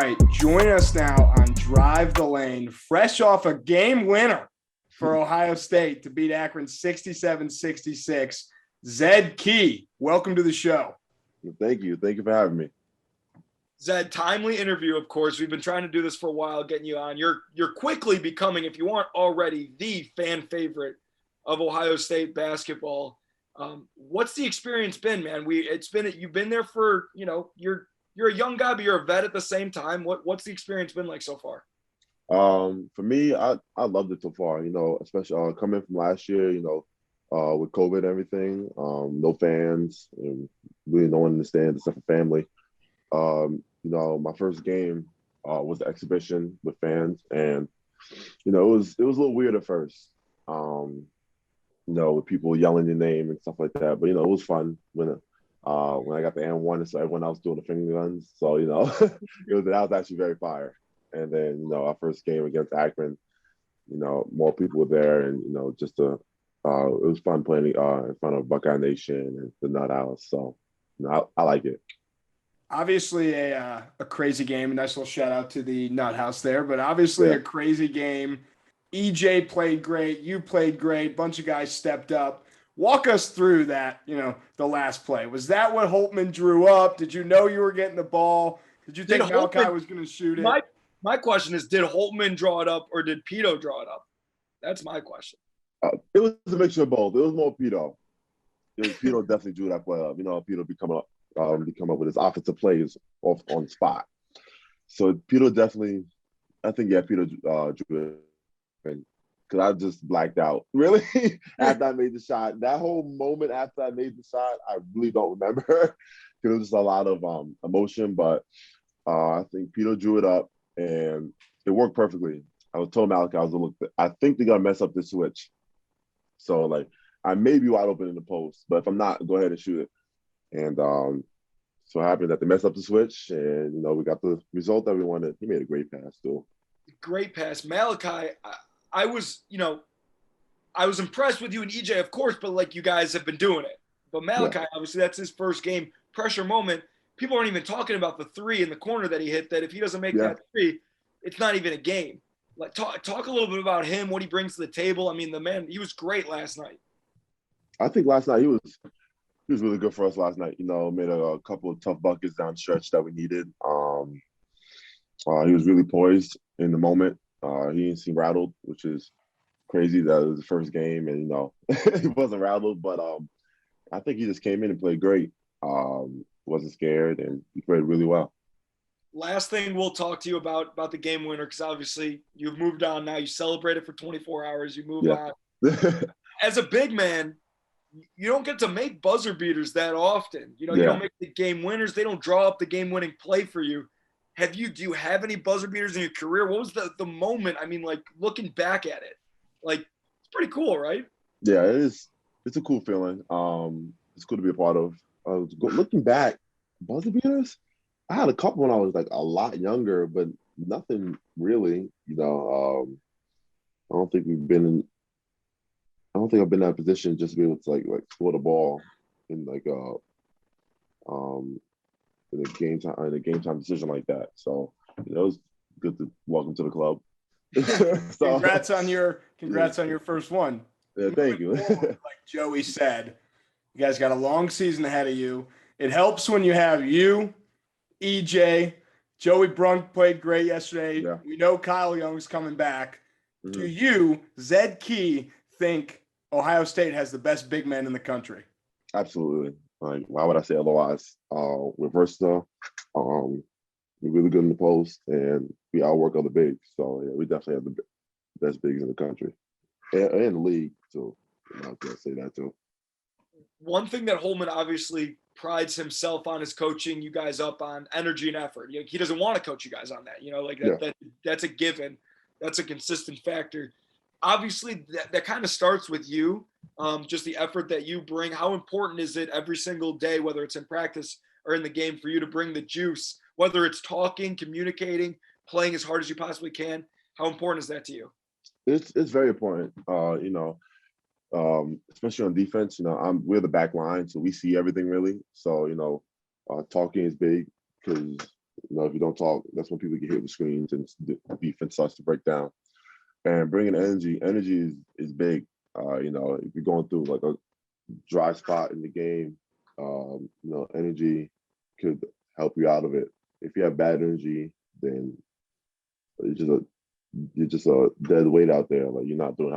right, join us now on Drive the Lane, fresh off a game winner for Ohio State to beat Akron 67-66. Zed Key, welcome to the show. Thank you. Thank you for having me. Zed, timely interview, of course. We've been trying to do this for a while, getting you on. You're quickly becoming, if you aren't already, the fan favorite of Ohio State basketball. What's the experience been, man? You've been there for, you're a young guy, but you're a vet at the same time. What's the experience been like so far? For me, I loved it so far, especially coming from last year, with COVID and everything, no fans, and really no one in the stands except for family. My first game was the exhibition with fans, and it was a little weird at first, with people yelling your name and stuff like that. But it was fun when I got the N1 and so everyone else doing the finger guns. So that was actually very fire. And then our first game against Akron, more people were there, and it was fun playing in front of Buckeye Nation and the Nut House. So I like it. Obviously a crazy game. A nice little shout out to the Nut House there, but obviously a crazy game. EJ played great. You played great. Bunch of guys stepped up. Walk us through that, the last play. Was that what Holtman drew up? Did you know you were getting the ball? Did you think Malachi was going to shoot it? My question is, did Holtman draw it up or did Pito draw it up? That's my question. It was a mixture of both. It was more Pito. Pito definitely drew that play up. Pito be come up with his offensive plays off on the spot. So Pito definitely, Pito drew it. Because I just blacked out. Really? After I made the shot. That whole moment after I made the shot, I really don't remember. Because it was just a lot of emotion. But I think Pito drew it up, and it worked perfectly. I was told Malachi, I think they're going to mess up the switch. So, I may be wide open in the post. But if I'm not, go ahead and shoot it. And so it happened that they messed up the switch, and, we got the result that we wanted. He made a great pass, too. Great pass. Malachi, I was impressed with you and EJ, of course, but you guys have been doing it. But Malachi, obviously, that's his first game pressure moment. People aren't even talking about the three in the corner that he hit, that if he doesn't make that three, it's not even a game. Talk a little bit about him, what he brings to the table. I mean, the man, he was great last night. I think last night he was really good for us last night. Made a couple of tough buckets down stretch that we needed. He was really poised in the moment. He didn't seem rattled, which is crazy. That it was the first game, and he wasn't rattled. But I think he just came in and played great. Wasn't scared, and he played really well. Last thing we'll talk to you about the game winner, because obviously you've moved on now. You celebrated for 24 hours. You move on. As a big man, you don't get to make buzzer beaters that often. You don't make the game winners. They don't draw up the game-winning play for you. Do you have any buzzer beaters in your career? What was the moment? I mean, looking back at it, it's pretty cool, right? Yeah, it is. It's a cool feeling. It's cool to be a part of. Looking back, buzzer beaters, I had a couple when I was a lot younger, but nothing really. I don't think I've been in that position just to be able to score the ball in in a game time decision like that. So it was good to welcome to the club. So, congrats on your first one. Yeah, thank you. Like Joey said, you guys got a long season ahead of you. It helps when you have you, EJ, Joey Brunk played great yesterday. Yeah. We know Kyle Young's coming back. Mm-hmm. Do you, Zed Key, think Ohio State has the best big men in the country? Absolutely. Why would I say otherwise? We're versatile. We're really good in the post, and we outwork other bigs. So we definitely have the best bigs in the country and the league too. I was gonna say that too. One thing that Holman obviously prides himself on is coaching you guys up on energy and effort. He doesn't want to coach you guys on that. That's a given. That's a consistent factor. Obviously, that kind of starts with you, just the effort that you bring. How important is it every single day, whether it's in practice or in the game, for you to bring the juice, whether it's talking, communicating, playing as hard as you possibly can? How important is that to you? It's very important, especially on defense. We're the back line, so we see everything really. So, talking is big because if you don't talk, that's when people get hit with screens and the defense starts to break down. And bringing energy is big. If you're going through like a dry spot in the game, energy could help you out of it. If you have bad energy, then you're just a dead weight out there. Like you're not helping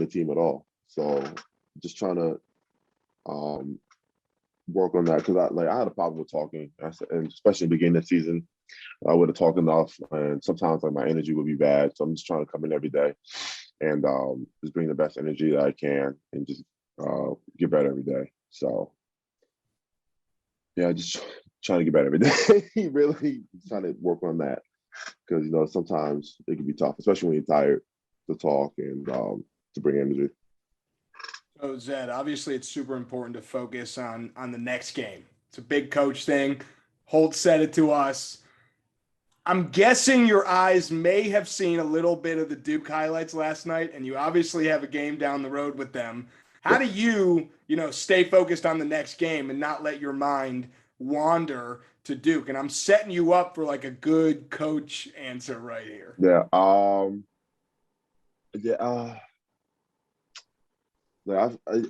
the team at all. So just trying to work on that, because I had a problem with talking, and especially in the beginning of the season, I would have talked enough, and sometimes like my energy would be bad. So I'm just trying to come in every day and just bring the best energy that I can and just get better every day. So yeah, just trying to get better every day. Really trying to work on that, because sometimes it can be tough, especially when you're tired, to talk and to bring energy. So Zed, obviously it's super important to focus on the next game. It's a big coach thing. Holt said it to us. I'm guessing your eyes may have seen a little bit of the Duke highlights last night, and you obviously have a game down the road with them. How do you stay focused on the next game and not let your mind wander to Duke? And I'm setting you up for like a good coach answer right here. Yeah.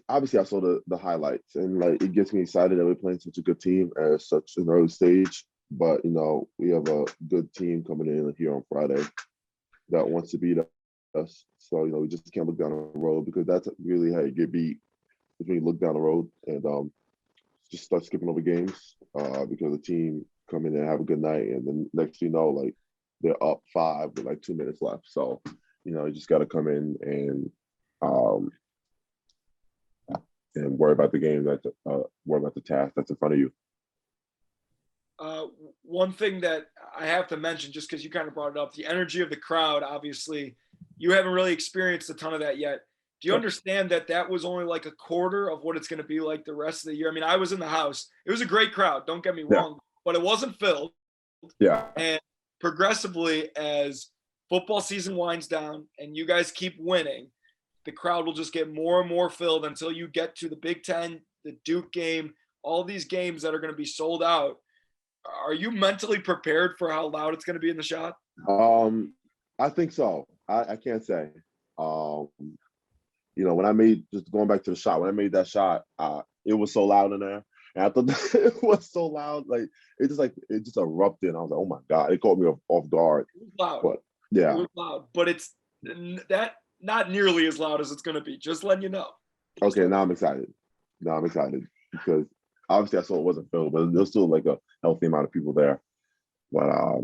Obviously I saw the highlights, and like it gets me excited that we're playing such a good team at such an early stage. But we have a good team coming in here on Friday that wants to beat us. So we just can't look down the road, because that's really how you get beat, is when you look down the road and just start skipping over games because the team come in and have a good night, and then next thing you know, like they're up 5 with like 2 minutes left. So you just got to come in and worry about the game, worry about the task that's in front of you. One thing that I have to mention, just because you kind of brought it up, the energy of the crowd, obviously, you haven't really experienced a ton of that yet. Do you understand that was only like a quarter of what it's going to be like the rest of the year? I mean, I was in the house. It was a great crowd, don't get me wrong, but it wasn't filled. Yeah. And progressively, as football season winds down and you guys keep winning, the crowd will just get more and more filled until you get to the Big Ten, the Duke game, all these games that are going to be sold out. Are you mentally prepared for how loud it's going to be in the shot? I think so. I can't say. When I going back to the shot, when I made that shot, it was so loud in there. And I thought it was so loud. Like, it just erupted. And I was like, oh my God, it caught me off guard. It was loud. But yeah. It was loud. But it's not nearly as loud as it's going to be. Just letting you know. Okay, now I'm excited. Because obviously I saw it wasn't filled, but there's still like a healthy amount of people there. But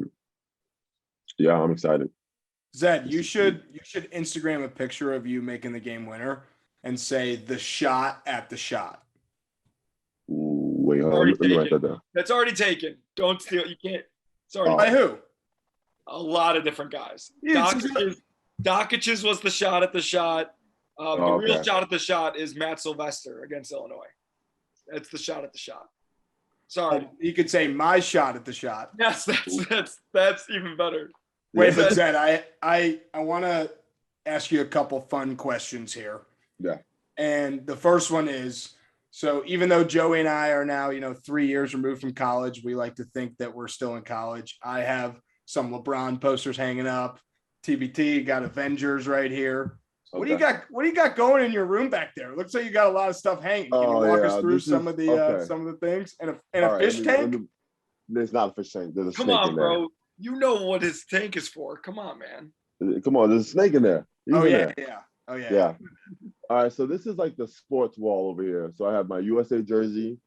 yeah, I'm excited. Zed, you should Instagram a picture of you making the game winner and say the shot at the shot. Ooh, wait, hold on. Let me write that down. That's already taken. Don't steal. You can't. Sorry. By who? A lot of different guys. Yeah, Dokic's was the shot at the shot. The real shot at the shot is Matt Sylvester against Illinois. That's the shot at the shot. Sorry. You could say my shot at the shot. Yes, that's even better. Wait, but Zed, I want to ask you a couple fun questions here. Yeah. And the first one is, so even though Joey and I are now, 3 years removed from college, we like to think that we're still in college. I have some LeBron posters hanging up. TBT, got Avengers right here. Okay. What do you got going in your room back there? It looks like you got a lot of stuff hanging. Can you walk us through some of the things? And a fish tank? There's not a fish tank. There's a snake in there. Come on, bro. You know what his tank is for. Come on, man. Come on, there's a snake in there. Yeah. Oh yeah. Yeah. All right, so this is like the sports wall over here. So I have my USA jersey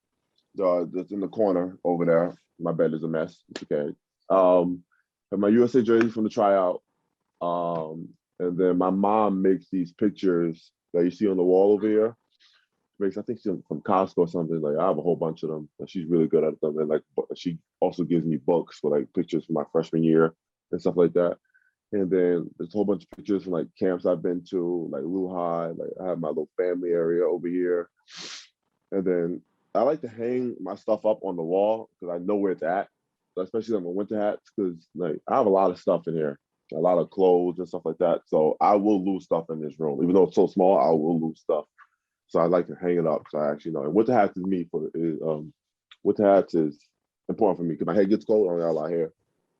that's in the corner over there. My bed is a mess. It's okay. I have my USA jersey from the tryout. And then my mom makes these pictures that you see on the wall over here. I think she's from Costco or something. Like, I have a whole bunch of them. She's really good at them. And like, she also gives me books with like pictures from my freshman year and stuff like that. And then there's a whole bunch of pictures from like camps I've been to, like Lehigh. Like, I have my little family area over here. And then I like to hang my stuff up on the wall because I know where it's at, especially on my winter hats, because like I have a lot of stuff in here. A lot of clothes and stuff like that. So I will lose stuff in this room. Even though it's so small, I will lose stuff. So I like to hang it up. So I actually know. And winter hats is me winter hats is important for me because my head gets cold. I only got a lot of hair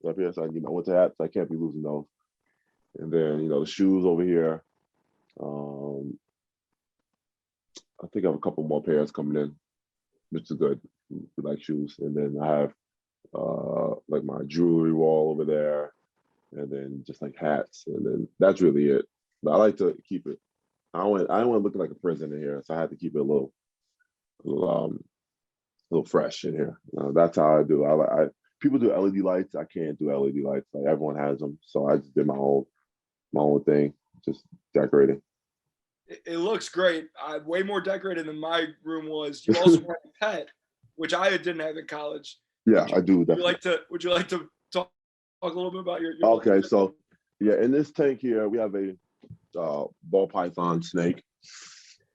up here, so I need my winter hats. I can't be losing those. And then the shoes over here. I think I have a couple more pairs coming in, which is good. We like shoes. And then I have like my jewelry wall over there, and then just like hats, and then that's really it. But I like to keep it. I don't want to look like a prison in here, so I had to keep it a little fresh in here. That's how I do. I people do LED lights. I can't do LED lights. Like everyone has them, so I just did my own thing, just decorating. It looks great. Way more decorated than my room was. You also have a pet, which I didn't have in college. Yeah, I do. Would you like to talk a little bit about your okay, so yeah, in this tank here, we have a ball python snake.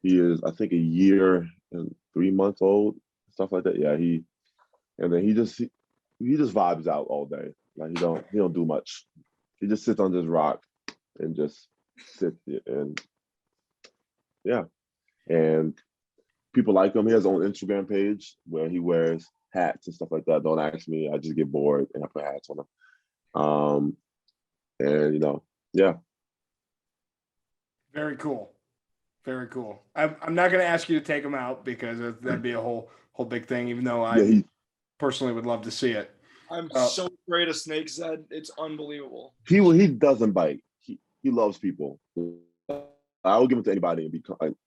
He is, I think, 1 year and 3 months old, stuff like that. Yeah, he just vibes out all day. Like he don't do much. He just sits on this rock and just sits and yeah. And people like him. He has his own Instagram page where he wears hats and stuff like that. Don't ask me. I just get bored and I put hats on him. And yeah. Very cool. Very cool. I'm not going to ask you to take him out because that'd be a whole big thing, even though I personally would love to see it. I'm so afraid of snakes, Zed. It's unbelievable. He doesn't bite. He loves people. I will give it to anybody and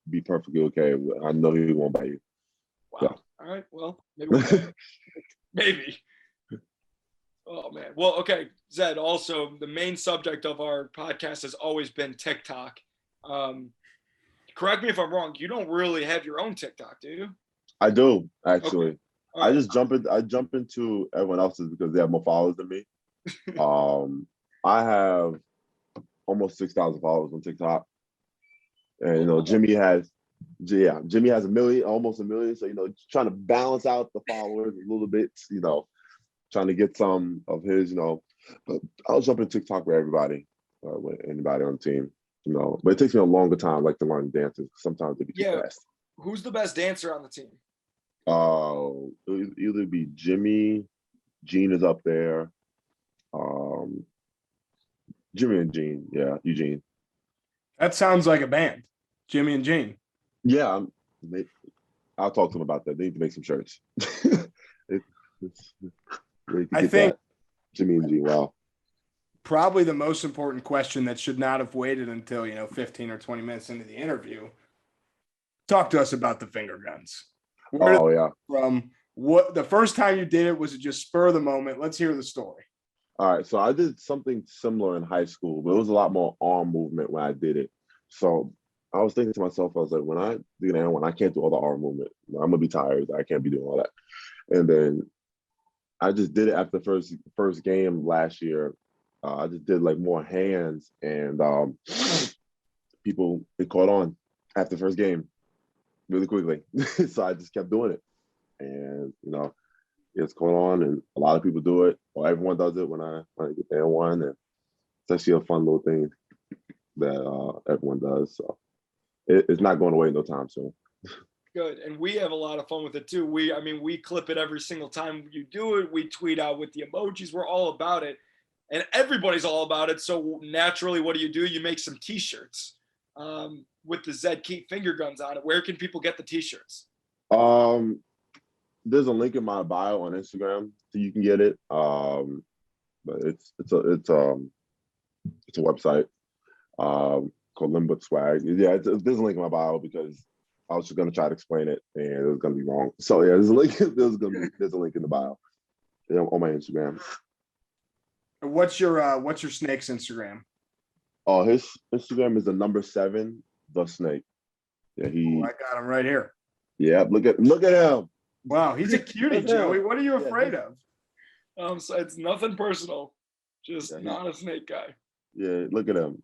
be perfectly okay. I know he won't bite you. Wow. Yeah. All right. Well, maybe. Oh man. Well, okay, Zed. Also, the main subject of our podcast has always been TikTok. Correct me if I'm wrong. You don't really have your own TikTok, do you? I do actually. Okay. I just jump into everyone else's because they have more followers than me. I have almost 6,000 followers on TikTok. And Jimmy has 1 million, almost 1 million. So trying to balance out the followers a little bit, trying to get some of his, but I'll jump in TikTok with everybody, with anybody on the team, But it takes me a longer time, like to learn dances. Sometimes they be too fast. Who's the best dancer on the team? It'll either be Jimmy, Gene is up there. Jimmy and Gene, yeah, Eugene. That sounds like a band, Jimmy and Gene. Yeah, I'll talk to them about that. They need to make some shirts. I think Jimmy and Gene. Wow. Probably the most important question that should not have waited until 15 or 20 minutes into the interview. Talk to us about the finger guns. From what the first time you did it, was it just spur of the moment? Let's hear the story. All right, so I did something similar in high school, but it was a lot more arm movement when I did it. So I was thinking to myself, I was like, when I do that one, I can't do all the arm movement. I'm gonna be tired. I can't be doing all that. And then I just did it after the first game last year. I just did like more hands, and it caught on after the first game really quickly. So I just kept doing it, and it's going on, and a lot of people do it, or everyone does it when I get there one, and it's actually a fun little thing that everyone does. So it's not going away no time soon. Good, and we have a lot of fun with it too. We clip it every single time you do it. We tweet out with the emojis. We're all about it, and everybody's all about it. So naturally, what do? You make some T-shirts with the Zed Key finger guns on it. Where can people get the T-shirts? There's a link in my bio on Instagram, so you can get it. But it's a website called Limbook Swag. Yeah, there's a link in my bio because I was just gonna try to explain it and it was gonna be wrong. So yeah, there's a link. There's a link in the bio on my Instagram. What's your snake's Instagram? Oh, his Instagram is the 7 the snake. Yeah, I got him right here. Yeah, look at him. Wow, he's a cutie, Joey. What are you afraid of? So it's nothing personal, just not a snake guy. Yeah, look at him.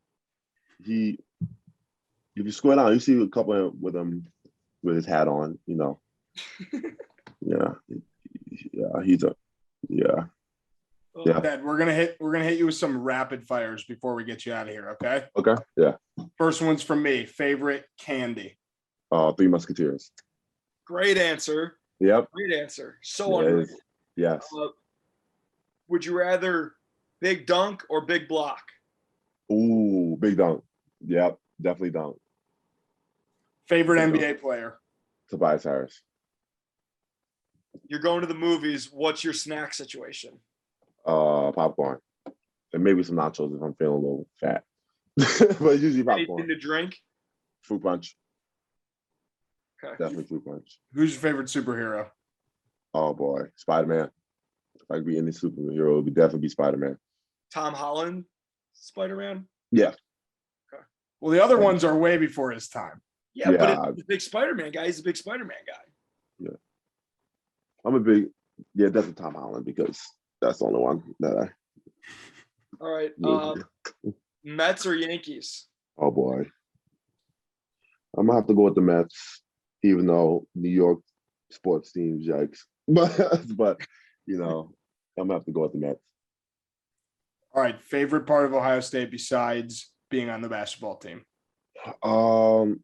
If you squint out, you see a couple with him with his hat on. Yeah, Dad, we're gonna hit you with some rapid fires before we get you out of here. Okay. Okay. Yeah. First one's from me. Favorite candy? Three Musketeers. Great answer. Yep. Great answer. So underrated. Yes. Would you rather big dunk or big block? Ooh, big dunk. Yep, definitely dunk. Favorite Big NBA dunk. player? Tobias Harris. You're going to the movies. What's your snack situation? Popcorn. And maybe some nachos if I'm feeling a little fat. But usually popcorn. Anything to drink? Fruit punch. Okay. Definitely fruit punch. Who's your favorite superhero? Oh boy, Spider-Man. If I could be any superhero, it would definitely be Spider-Man. Tom Holland, Spider-Man? Yeah. Okay. Well, the other ones are way before his time. Yeah, but he's a big Spider-Man guy. He's a big Spider-Man guy. Yeah. I'm definitely Tom Holland because that's the only one that I. All right. Mets or Yankees? Oh boy. I'm gonna have to go with the Mets, even though New York sports teams, yikes. But I'm gonna have to go with the Mets. All right. Favorite part of Ohio State besides being on the basketball team? I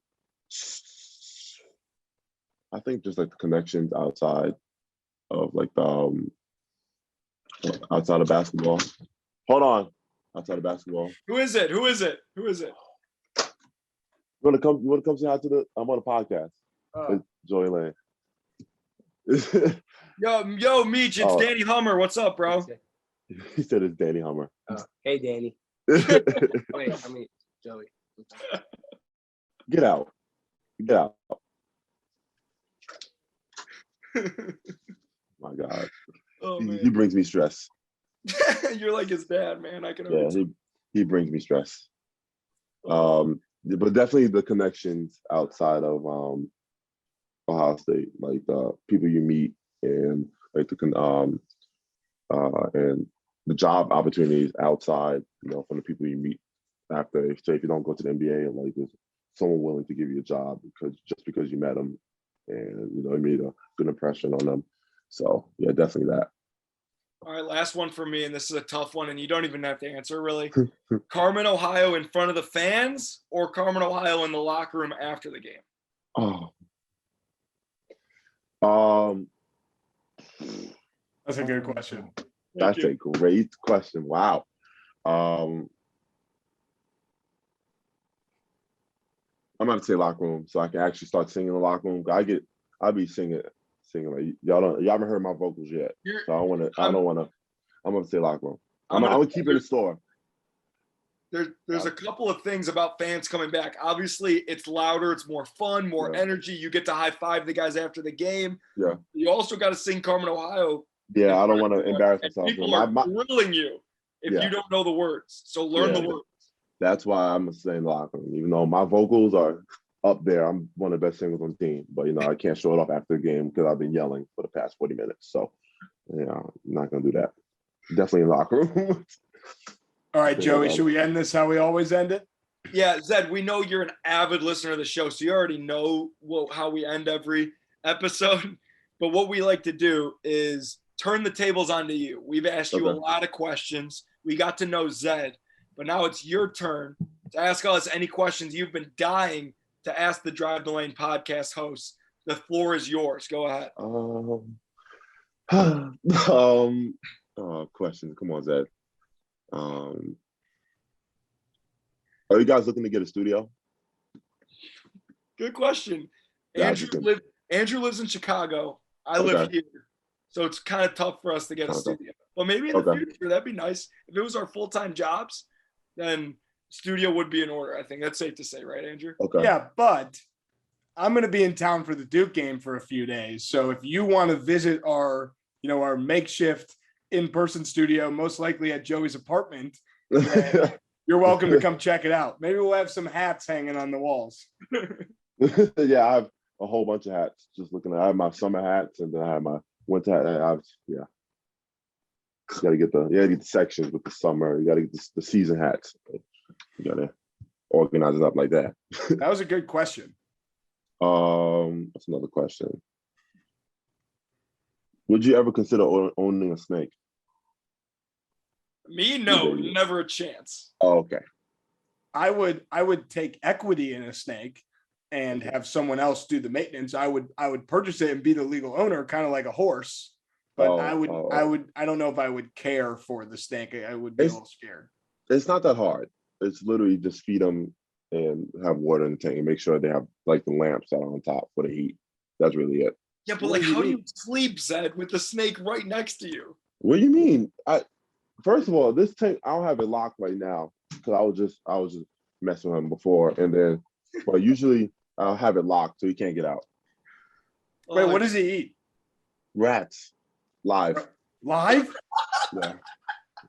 think just like the connections outside of like the outside of basketball. Hold on. Outside of basketball. Who is it? You wanna come say hi to the I'm on a podcast. It's Joey Lane. Yo, Meech, it's Danny Hummer. What's up, bro? He said it's Danny Hummer. Hey, Danny. Wait, Joey. Get out. My God. Oh, he brings me stress. You're like his dad, man. I can. Yeah, he brings me stress. But definitely the connections outside of Ohio State, like the people you meet and like and the job opportunities outside, from the people you meet after. Say if you don't go to the NBA, like there's someone willing to give you a job because you met them and it made a good impression on them. So yeah, definitely that. All right, last one for me, and this is a tough one, and you don't even have to answer, really. Carmen, Ohio in front of the fans or Carmen, Ohio in the locker room after the game? That's a good question. That's a great question. Wow. I'm going to say locker room so I can actually start singing in the locker room. I'll be singing like y'all haven't heard my vocals yet. So I'm going to say locker room. I'm going to keep it in the store. There's a couple of things about fans coming back. Obviously, it's louder, it's more fun, more energy. You get to high five the guys after the game. Yeah. You also got to sing Carmen, Ohio. Yeah, I don't want to embarrass myself. People are grilling you if you don't know the words. So learn the words. That's why I'm going to stay in the locker room. Even though my vocals are up there, I'm one of the best singers on the team. But, I can't show it off after the game because I've been yelling for the past 40 minutes. So, I'm not going to do that. Definitely in the locker room. All right, Joey, should we end this how we always end it? Yeah, Zed, we know you're an avid listener of the show, so you already know how we end every episode. But what we like to do is turn the tables onto you. We've asked you a lot of questions. We got to know Zed, but now it's your turn to ask us any questions you've been dying to ask the Drive the Lane podcast hosts. The floor is yours. Go ahead. Questions. Come on, Zed. Are you guys looking to get a studio? Good question. Andrew lives in Chicago. I live here. So it's kind of tough for us to get a studio. But maybe in the future, that'd be nice. If it was our full-time jobs, then studio would be in order. I think that's safe to say, right, Andrew? Okay. Yeah, but I'm going to be in town for the Duke game for a few days. So if you want to visit our makeshift in-person studio, most likely at Joey's apartment, then you're welcome to come check it out. Maybe we'll have some hats hanging on the walls. Yeah, I have a whole bunch of hats. Just looking I have my summer hats and then I have my winter hat. You gotta get the sections with the summer. You gotta get the season hats. You gotta organize it up like that. That was a good question. That's another question. Would you ever consider owning a snake? Me, no, never a chance. Oh, okay. I would take equity in a snake and have someone else do the maintenance. I would purchase it and be the legal owner, kind of like a horse. But I don't know if I would care for the snake. I would be a little scared. It's not that hard. It's literally just feed them and have water in the tank and make sure they have like the lamps that are on top for the heat. That's really it. Yeah, but like, how do you sleep, Zed, with the snake right next to you? What do you mean? First of all, this tank, I don't have it locked right now because I was just messing with him before, and then, but usually I'll have it locked so he can't get out. Wait, what does he eat? Rats, live. Live? Yeah.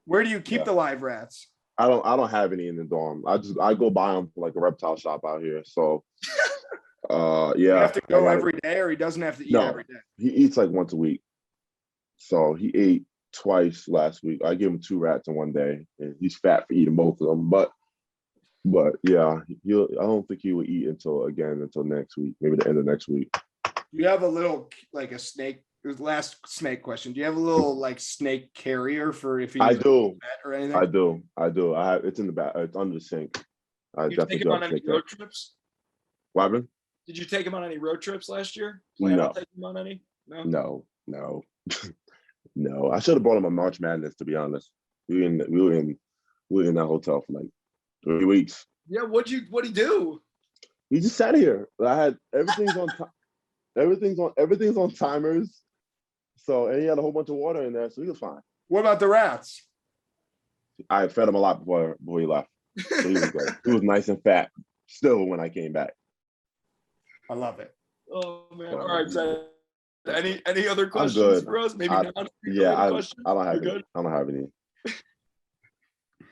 Where do you keep the live rats? I don't have any in the dorm. I go buy them from like a reptile shop out here. So, yeah. You have to go every day, or he doesn't have to eat every day? He eats like once a week. So he ate twice last week. I gave him 2 rats in one day, and he's fat for eating both of them. But yeah, I don't think he will eat until next week, maybe the end of next week. You have a little like a snake. Last snake question. Do you have a little like snake carrier for if you? I do. Or anything? I do. I have. It's in the back. It's under the sink. Did you take him on any road trips? What happened? Did you take him on any road trips last year? No. On taking him on any? No. No. I should have brought him a March Madness, to be honest. We were in that hotel for like 3 weeks. Yeah. What'd he do? He just sat here. I had everything's on time. Everything's on timers. So, and he had a whole bunch of water in there, so he was fine. What about the rats? I fed him a lot before he left. So he was great. He was nice and fat still when I came back. I love it. Oh man! All right, Zed. Any other questions for us? Maybe not. Yeah, I don't have any. I don't have any.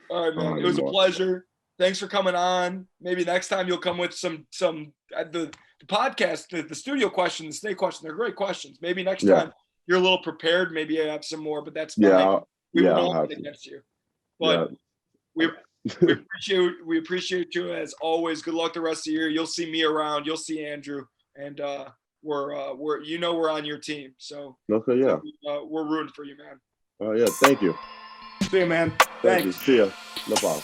All right, man. It was a pleasure. Thanks for coming on. Maybe next time you'll come with some the podcast, the studio question, the snake question. They're great questions. Maybe next time you're a little prepared. Maybe I have some more, but that's fine. We won't hold it against you. But we appreciate you as always. Good luck the rest of the year. You'll see me around. You'll see Andrew, and we're on your team. So okay, yeah, we're rooting for you, man. Oh yeah, thank you. See you, man. Thank you. See ya. No problem.